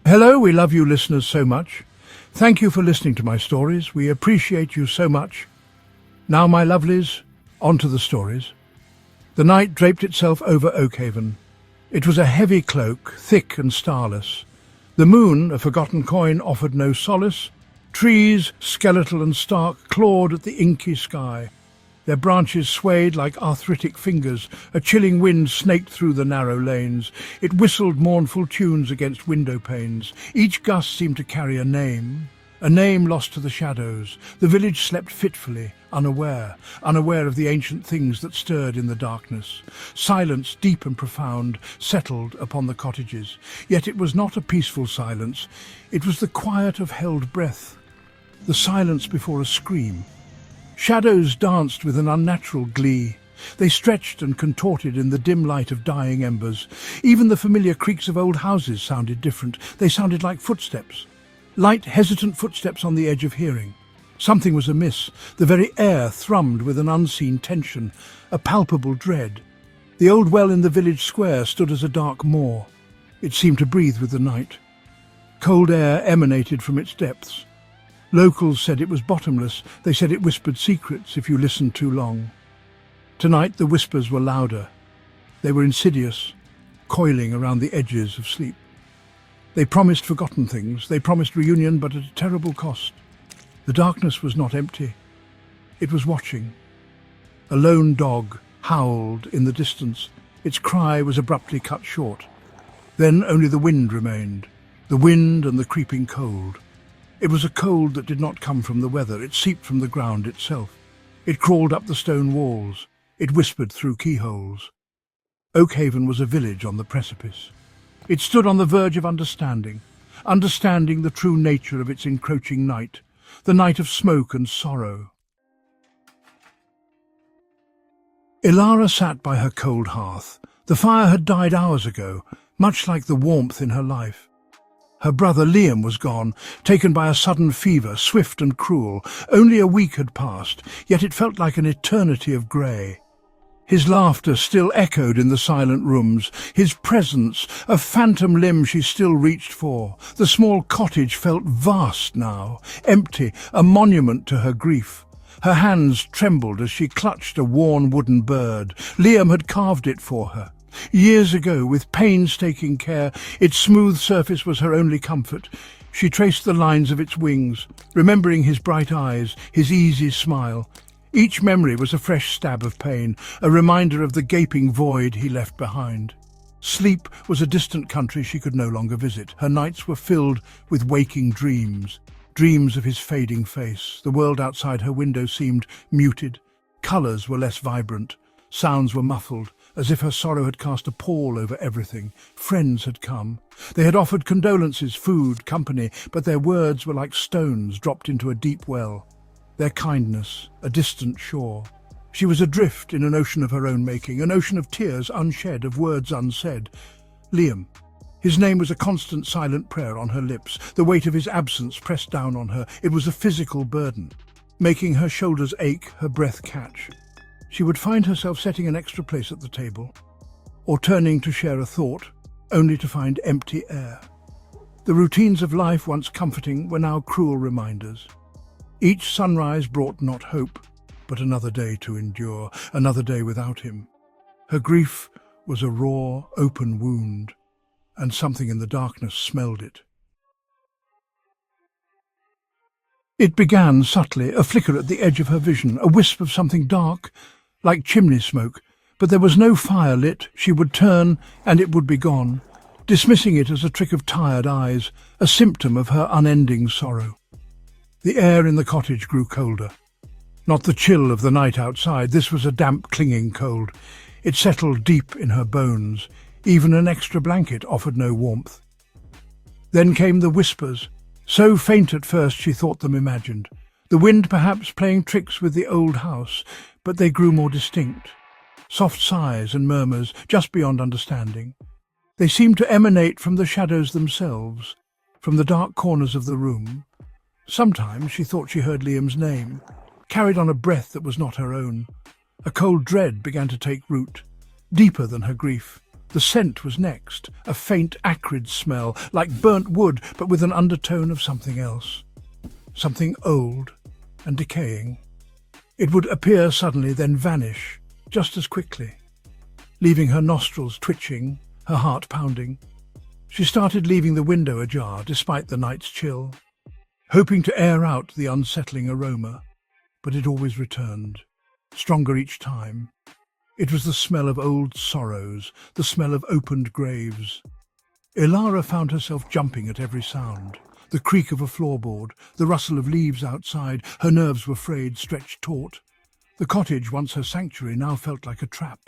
Hello, we love you listeners so much. Thank you for listening to my stories. We appreciate you so much. Now, my lovelies, on to the stories. The night draped itself over Oakhaven. It was a heavy cloak, thick and starless. The moon, a forgotten coin, offered no solace. Trees, skeletal and stark, clawed at the inky sky. Their branches swayed like arthritic fingers. A chilling wind snaked through the narrow lanes. It whistled mournful tunes against window panes. Each gust seemed to carry a name lost to the shadows. The village slept fitfully, unaware of the ancient things that stirred in the darkness. Silence, deep and profound, settled upon the cottages. Yet it was not a peaceful silence. It was the quiet of held breath, the silence before a scream. Shadows danced with an unnatural glee. They stretched and contorted in the dim light of dying embers. Even the familiar creaks of old houses sounded different. They sounded like footsteps. Light, hesitant footsteps on the edge of hearing. Something was amiss. The very air thrummed with an unseen tension, a palpable dread. The old well in the village square stood as a dark maw. It seemed to breathe with the night. Cold air emanated from its depths. Locals said it was bottomless. They said it whispered secrets if you listened too long. Tonight the whispers were louder. They were insidious, coiling around the edges of sleep. They promised forgotten things. They promised reunion, but at a terrible cost. The darkness was not empty. It was watching. A lone dog howled in the distance. Its cry was abruptly cut short. Then only the wind remained, the wind and the creeping cold. It was a cold that did not come from the weather. It seeped from the ground itself. It crawled up the stone walls. It whispered through keyholes. Oakhaven was a village on the precipice. It stood on the verge of understanding the true nature of its encroaching night, the night of smoke and sorrow. Ilara sat by her cold hearth. The fire had died hours ago, much like the warmth in her life. Her brother Liam was gone, taken by a sudden fever, swift and cruel. Only a week had passed, yet it felt like an eternity of grey. His laughter still echoed in the silent rooms, his presence, a phantom limb she still reached for. The small cottage felt vast now, empty, a monument to her grief. Her hands trembled as she clutched a worn wooden bird. Liam had carved it for her. Years ago, with painstaking care, its smooth surface was her only comfort. She traced the lines of its wings, remembering his bright eyes, his easy smile. Each memory was a fresh stab of pain, a reminder of the gaping void he left behind. Sleep was a distant country she could no longer visit. Her nights were filled with waking dreams, dreams of his fading face. The world outside her window seemed muted. Colours were less vibrant. Sounds were muffled, as if her sorrow had cast a pall over everything. Friends had come. They had offered condolences, food, company, but their words were like stones dropped into a deep well. Their kindness, a distant shore. She was adrift in an ocean of her own making, an ocean of tears unshed, of words unsaid. Liam. His name was a constant silent prayer on her lips. The weight of his absence pressed down on her. It was a physical burden, making her shoulders ache, her breath catch. She would find herself setting an extra place at the table, or turning to share a thought, only to find empty air. The routines of life, once comforting, were now cruel reminders. Each sunrise brought not hope, but another day to endure, another day without him. Her grief was a raw, open wound, and something in the darkness smelled it. It began subtly, a flicker at the edge of her vision, a wisp of something dark, like chimney smoke, but there was no fire lit. She would turn, and it would be gone, dismissing it as a trick of tired eyes, a symptom of her unending sorrow. The air in the cottage grew colder. Not the chill of the night outside. This was a damp, clinging cold. It settled deep in her bones. Even an extra blanket offered no warmth. Then came the whispers, so faint at first she thought them imagined. The wind perhaps playing tricks with the old house, but they grew more distinct. Soft sighs and murmurs, just beyond understanding. They seemed to emanate from the shadows themselves, from the dark corners of the room. Sometimes she thought she heard Liam's name, carried on a breath that was not her own. A cold dread began to take root, deeper than her grief. The scent was next, a faint, acrid smell, like burnt wood, but with an undertone of something else. Something old and decaying. It would appear suddenly, then vanish, just as quickly, leaving her nostrils twitching, her heart pounding. She started leaving the window ajar, despite the night's chill, hoping to air out the unsettling aroma, but it always returned, stronger each time. It was the smell of old sorrows, the smell of opened graves. Ilara found herself jumping at every sound. The creak of a floorboard, the rustle of leaves outside, her nerves were frayed, stretched taut. The cottage, once her sanctuary, now felt like a trap.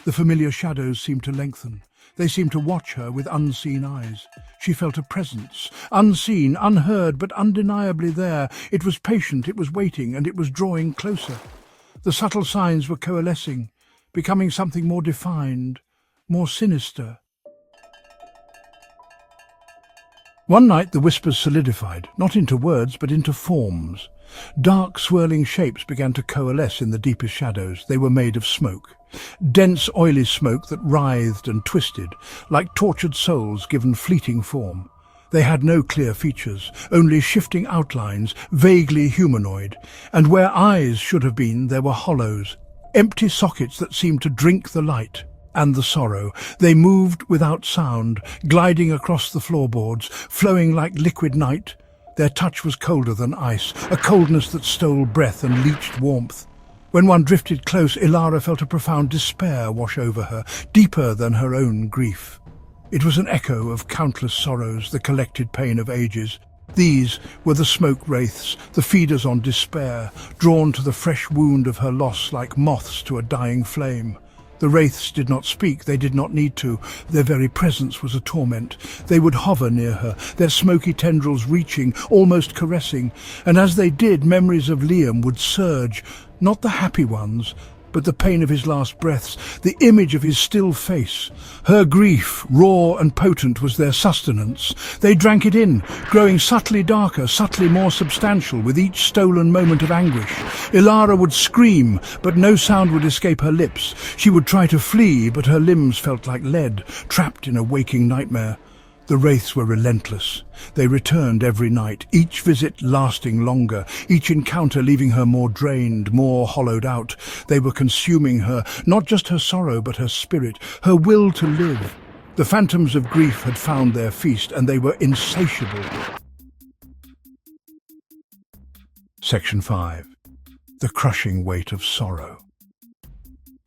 The familiar shadows seemed to lengthen. They seemed to watch her with unseen eyes. She felt a presence, unseen, unheard, but undeniably there. It was patient, it was waiting, and it was drawing closer. The subtle signs were coalescing, becoming something more defined, more sinister. One night the whispers solidified, not into words, but into forms. Dark, swirling shapes began to coalesce in the deepest shadows. They were made of smoke. Dense, oily smoke that writhed and twisted, like tortured souls given fleeting form. They had no clear features, only shifting outlines, vaguely humanoid. And where eyes should have been, there were hollows, empty sockets that seemed to drink the light and the sorrow. They moved without sound, gliding across the floorboards, flowing like liquid night. Their touch was colder than ice, a coldness that stole breath and leached warmth. When one drifted close, Ilara felt a profound despair wash over her, deeper than her own grief. It was an echo of countless sorrows, the collected pain of ages. These were the smoke wraiths, the feeders on despair, drawn to the fresh wound of her loss like moths to a dying flame. The wraiths did not speak, they did not need to. Their very presence was a torment. They would hover near her, their smoky tendrils reaching, almost caressing, and as they did, memories of Liam would surge, not the happy ones, but the pain of his last breaths, the image of his still face. Her grief, raw and potent, was their sustenance. They drank it in, growing subtly darker, subtly more substantial with each stolen moment of anguish. Ilara would scream, but no sound would escape her lips. She would try to flee, but her limbs felt like lead, trapped in a waking nightmare. The wraiths were relentless. They returned every night, each visit lasting longer, each encounter leaving her more drained, more hollowed out. They were consuming her, not just her sorrow, but her spirit, her will to live. The phantoms of grief had found their feast, and they were insatiable. Section 5. The crushing weight of sorrow.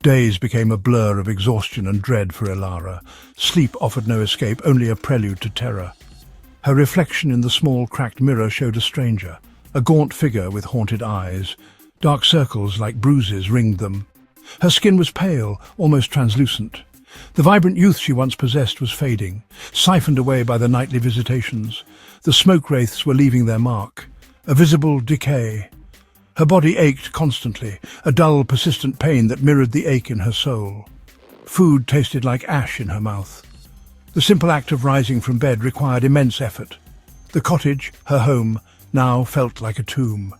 Days became a blur of exhaustion and dread for Ilara. Sleep offered no escape, only a prelude to terror. Her reflection in the small, cracked mirror showed a stranger, a gaunt figure with haunted eyes. Dark circles like bruises ringed them. Her skin was pale, almost translucent. The vibrant youth she once possessed was fading, siphoned away by the nightly visitations. The smoke wraiths were leaving their mark, a visible decay. Her body ached constantly, a dull, persistent pain that mirrored the ache in her soul. Food tasted like ash in her mouth. The simple act of rising from bed required immense effort. The cottage, her home, now felt like a tomb.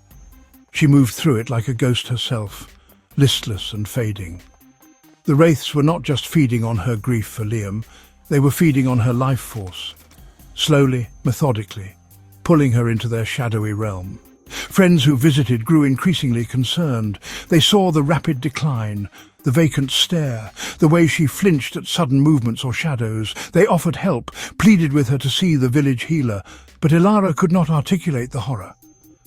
She moved through it like a ghost herself, listless and fading. The wraiths were not just feeding on her grief for Liam, they were feeding on her life force, slowly, methodically, pulling her into their shadowy realm. Friends who visited grew increasingly concerned. They saw the rapid decline, the vacant stare, the way she flinched at sudden movements or shadows. They offered help, pleaded with her to see the village healer, but Ilara could not articulate the horror.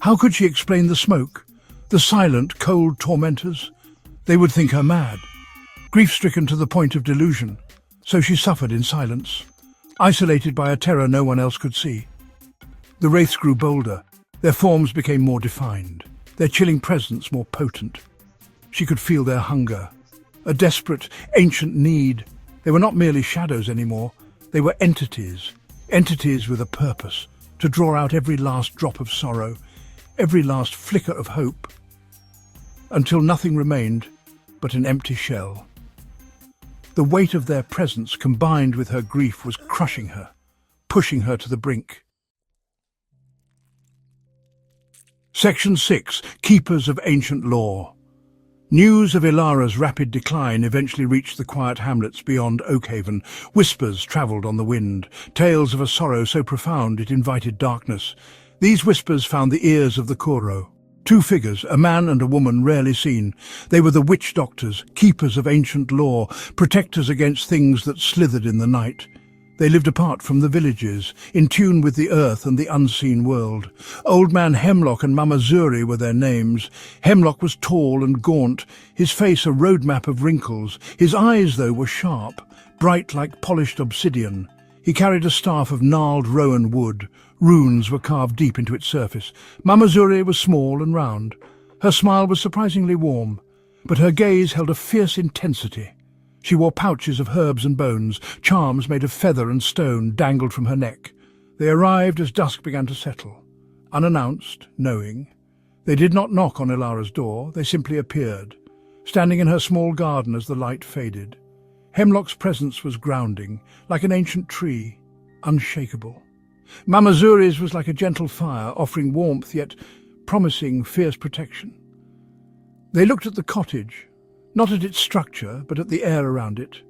How could she explain the smoke, the silent, cold tormentors? They would think her mad, grief-stricken to the point of delusion. So she suffered in silence, isolated by a terror no one else could see. The wraiths grew bolder. Their forms became more defined, their chilling presence more potent. She could feel their hunger, a desperate, ancient need. They were not merely shadows anymore. They were entities, entities with a purpose, to draw out every last drop of sorrow, every last flicker of hope, until nothing remained but an empty shell. The weight of their presence, combined with her grief, was crushing her, pushing her to the brink. Section 6. Keepers of Ancient Law. News of Ilara's rapid decline eventually reached the quiet hamlets beyond Oakhaven. Whispers travelled on the wind, tales of a sorrow so profound it invited darkness. These whispers found the ears of the Koro. Two figures, a man and a woman rarely seen. They were the witch doctors, keepers of ancient lore, protectors against things that slithered in the night. They lived apart from the villages, in tune with the earth and the unseen world. Old Man Hemlock and Mama Zuri were their names. Hemlock was tall and gaunt, his face a roadmap of wrinkles. His eyes, though, were sharp, bright like polished obsidian. He carried a staff of gnarled rowan wood. Runes were carved deep into its surface. Mama Zuri was small and round. Her smile was surprisingly warm, but her gaze held a fierce intensity. She wore pouches of herbs and bones, charms made of feather and stone dangled from her neck. They arrived as dusk began to settle, unannounced, knowing. They did not knock on Ilara's door, they simply appeared, standing in her small garden as the light faded. Hemlock's presence was grounding, like an ancient tree, unshakable. Mama Zuri's was like a gentle fire, offering warmth yet promising fierce protection. They looked at the cottage, not at its structure, but at the air around it.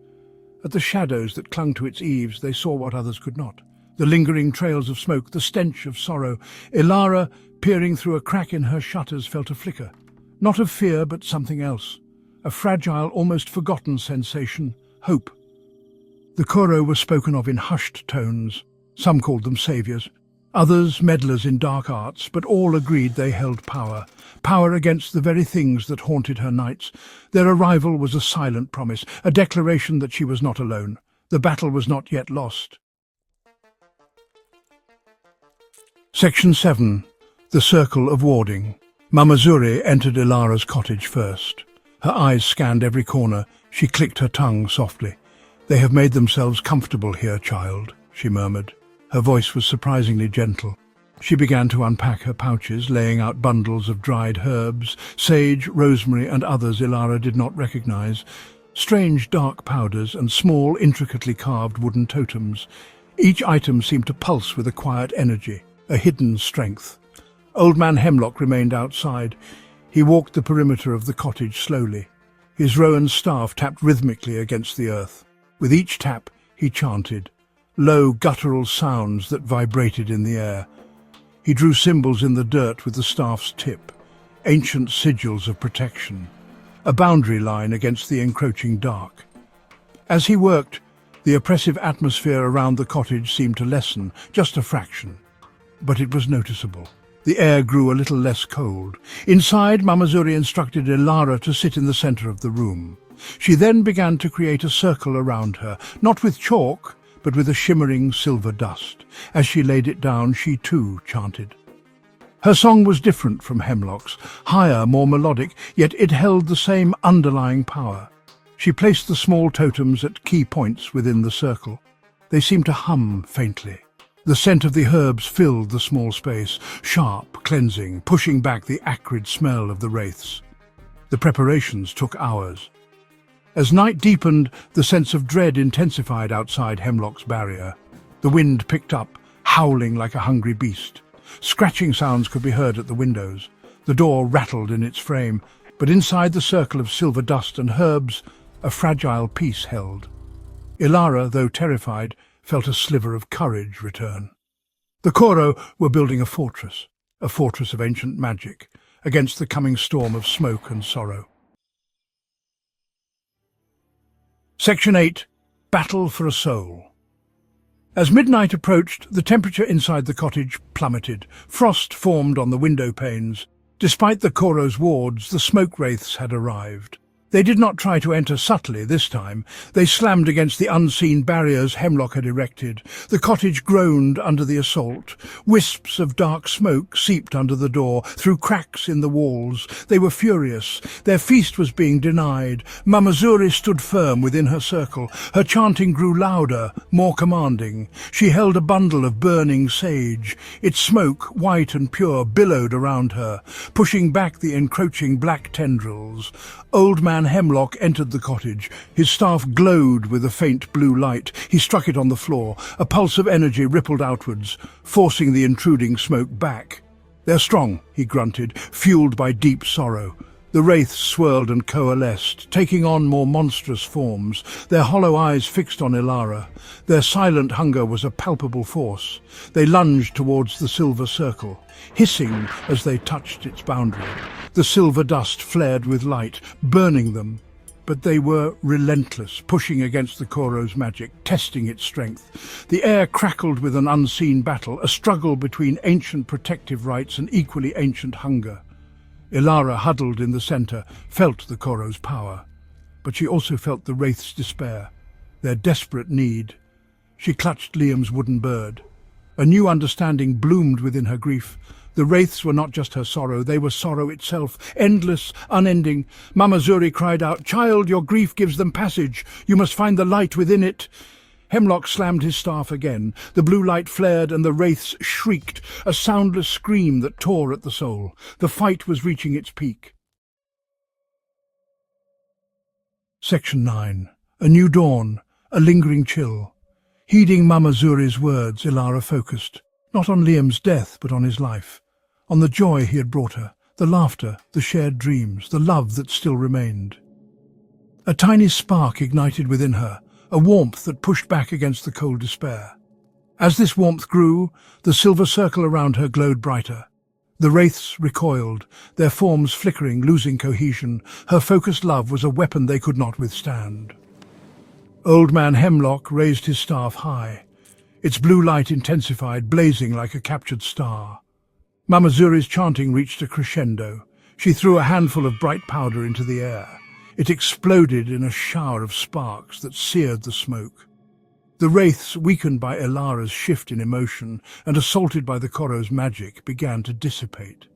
At the shadows that clung to its eaves, they saw what others could not. The lingering trails of smoke, the stench of sorrow. Ilara, peering through a crack in her shutters, felt a flicker. Not of fear, but something else. A fragile, almost forgotten sensation. Hope. The Koro were spoken of in hushed tones. Some called them saviours. Others meddlers in dark arts, but all agreed they held power. Power against the very things that haunted her nights. Their arrival was a silent promise, a declaration that she was not alone. The battle was not yet lost. Section 7. The Circle of Warding. Mama Zuri entered Ilara's cottage first. Her eyes scanned every corner. She clicked her tongue softly. "They have made themselves comfortable here, child," she murmured. Her voice was surprisingly gentle. She began to unpack her pouches, laying out bundles of dried herbs, sage, rosemary and others Ilara did not recognize, strange dark powders and small, intricately carved wooden totems. Each item seemed to pulse with a quiet energy, a hidden strength. Old Man Hemlock remained outside. He walked the perimeter of the cottage slowly. His rowan staff tapped rhythmically against the earth. With each tap, he chanted, low guttural sounds that vibrated in the air. He drew symbols in the dirt with the staff's tip, ancient sigils of protection, a boundary line against the encroaching dark. As he worked, the oppressive atmosphere around the cottage seemed to lessen, just a fraction. But it was noticeable. The air grew a little less cold. Inside, Mama Zuri instructed Ilara to sit in the center of the room. She then began to create a circle around her, not with chalk, but with a shimmering silver dust. As she laid it down, she too chanted. Her song was different from Hemlock's, higher, more melodic, yet it held the same underlying power. She placed the small totems at key points within the circle. They seemed to hum faintly. The scent of the herbs filled the small space, sharp, cleansing, pushing back the acrid smell of the wraiths. The preparations took hours. As night deepened, the sense of dread intensified outside Hemlock's barrier. The wind picked up, howling like a hungry beast. Scratching sounds could be heard at the windows. The door rattled in its frame, but inside the circle of silver dust and herbs, a fragile peace held. Ilara, though terrified, felt a sliver of courage return. The Koro were building a fortress of ancient magic, against the coming storm of smoke and sorrow. Section 8. Battle for a Soul. As midnight approached, the temperature inside the cottage plummeted. Frost formed on the window panes. Despite the Koro's wards, the smoke wraiths had arrived. They did not try to enter subtly this time. They slammed against the unseen barriers Hemlock had erected. The cottage groaned under the assault. Wisps of dark smoke seeped under the door, through cracks in the walls. They were furious. Their feast was being denied. Mama Zuri stood firm within her circle. Her chanting grew louder, more commanding. She held a bundle of burning sage. Its smoke, white and pure, billowed around her, pushing back the encroaching black tendrils. Old Man Hemlock entered the cottage. His staff glowed with a faint blue light. He struck it on the floor. A pulse of energy rippled outwards, forcing the intruding smoke back. "They're strong," he grunted, fueled by deep sorrow. The wraiths swirled and coalesced, taking on more monstrous forms, their hollow eyes fixed on Ilara. Their silent hunger was a palpable force. They lunged towards the silver circle, hissing as they touched its boundary. The silver dust flared with light, burning them. But they were relentless, pushing against the Koro's magic, testing its strength. The air crackled with an unseen battle, a struggle between ancient protective rites and equally ancient hunger. Ilara, huddled in the centre, felt the Koro's power. But she also felt the wraith's despair, their desperate need. She clutched Liam's wooden bird. A new understanding bloomed within her grief. The wraiths were not just her sorrow, they were sorrow itself, endless, unending. Mama Zuri cried out, "Child, your grief gives them passage. You must find the light within it." Hemlock slammed his staff again. The blue light flared and the wraiths shrieked, a soundless scream that tore at the soul. The fight was reaching its peak. Section 9. A new dawn, a lingering chill. Heeding Mama Zuri's words, Ilara focused, not on Liam's death, but on his life, on the joy he had brought her, the laughter, the shared dreams, the love that still remained. A tiny spark ignited within her, a warmth that pushed back against the cold despair. As this warmth grew, the silver circle around her glowed brighter. The wraiths recoiled, their forms flickering, losing cohesion. Her focused love was a weapon they could not withstand. Old Man Hemlock raised his staff high. Its blue light intensified, blazing like a captured star. Mama Zuri's chanting reached a crescendo. She threw a handful of bright powder into the air. It exploded in a shower of sparks that seared the smoke. The wraiths, weakened by Ilara's shift in emotion and assaulted by the Koro's magic, began to dissipate.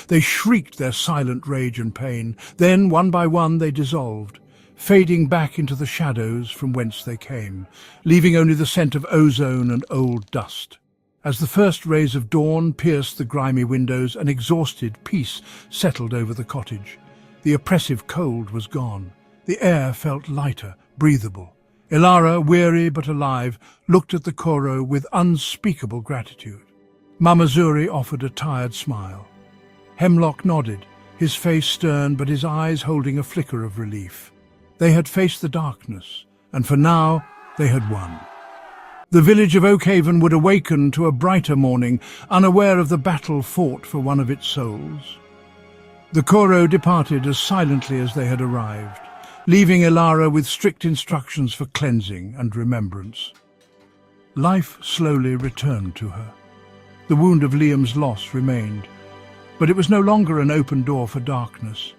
They shrieked their silent rage and pain. Then, one by one, they dissolved, fading back into the shadows from whence they came, leaving only the scent of ozone and old dust. As the first rays of dawn pierced the grimy windows, an exhausted peace settled over the cottage. The oppressive cold was gone. The air felt lighter, breathable. Ilara, weary but alive, looked at the Koro with unspeakable gratitude. Mama Zuri offered a tired smile. Hemlock nodded, his face stern but his eyes holding a flicker of relief. They had faced the darkness, and for now they had won. The village of Oakhaven would awaken to a brighter morning, unaware of the battle fought for one of its souls. The Koro departed as silently as they had arrived, leaving Ilara with strict instructions for cleansing and remembrance. Life slowly returned to her. The wound of Liam's loss remained, but it was no longer an open door for darkness.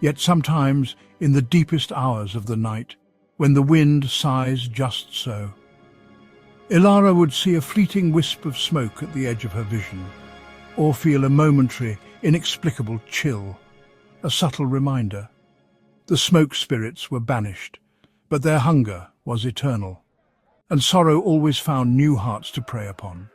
Yet sometimes, in the deepest hours of the night, when the wind sighs just so, Ilara would see a fleeting wisp of smoke at the edge of her vision, or feel a momentary, inexplicable chill, a subtle reminder. The smoke spirits were banished, but their hunger was eternal, and sorrow always found new hearts to prey upon.